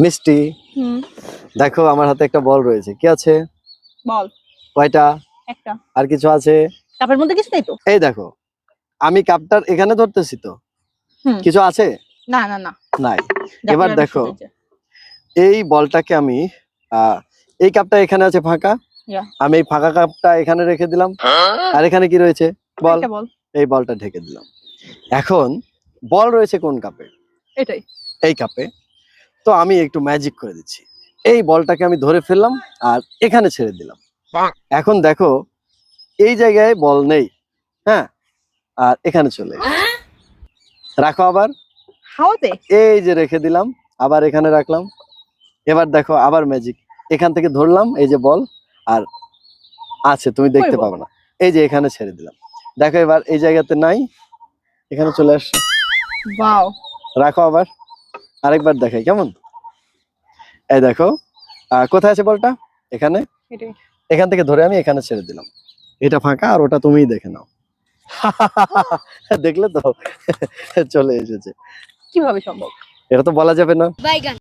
মিষ্টি, দেখো আমার হাতে একটা বল রয়েছে, কি আছে? বল কয়টা? একটা। আর কিছু আছে? কাপের মধ্যে কিছু নেই তো? এই দেখো, আমি কাপটার এখানে ধরতেছি তো, কিছু আছে? না না না, নাই। এবার দেখো, এই বলটাকে আমি এই কাপটা এখানে আছে ফাঁকা, আমি এই ফাঁকা কাপটা এখানে রেখে দিলাম, আর এখানে কি রয়েছে? বল। এই বলটা ঢেকে দিলাম। এখন বল রয়েছে কোন কাপে? এটাই, এই কাপে। তো আমি একটু ম্যাজিক করে দিচ্ছি, এই বলটাকে আমি ধরে ফেললাম আর এখানে ছেড়ে দিলাম। এখন দেখো, এই জায়গায় বল নেই, হ্যাঁ, আর এখানে চলে রাখো আবার। এই যে রেখে দিলাম, আবার এখানে রাখলাম। এবার দেখো আবার ম্যাজিক, এখান থেকে ধরলাম, এই যে বল, আর আছে তুমি দেখতে পাবে না, এই যে এখানে ছেড়ে দিলাম। দেখো এবার এই জায়গাতে নাই, এখানে চলে আসছে। ওয়াও, রাখো আবার, আরেকবার দেখাই কেমন। এই দেখো, কোথায় আছে বলটা? এখানে। এখান থেকে ধরে আমি এখানে ছেড়ে দিলাম, এটা ফাঁকা আর ওটা তুমিই দেখে নাও। দেখলে তো, চলে এসেছে। কিভাবে সম্ভব? এটা তো বলা যাবে না।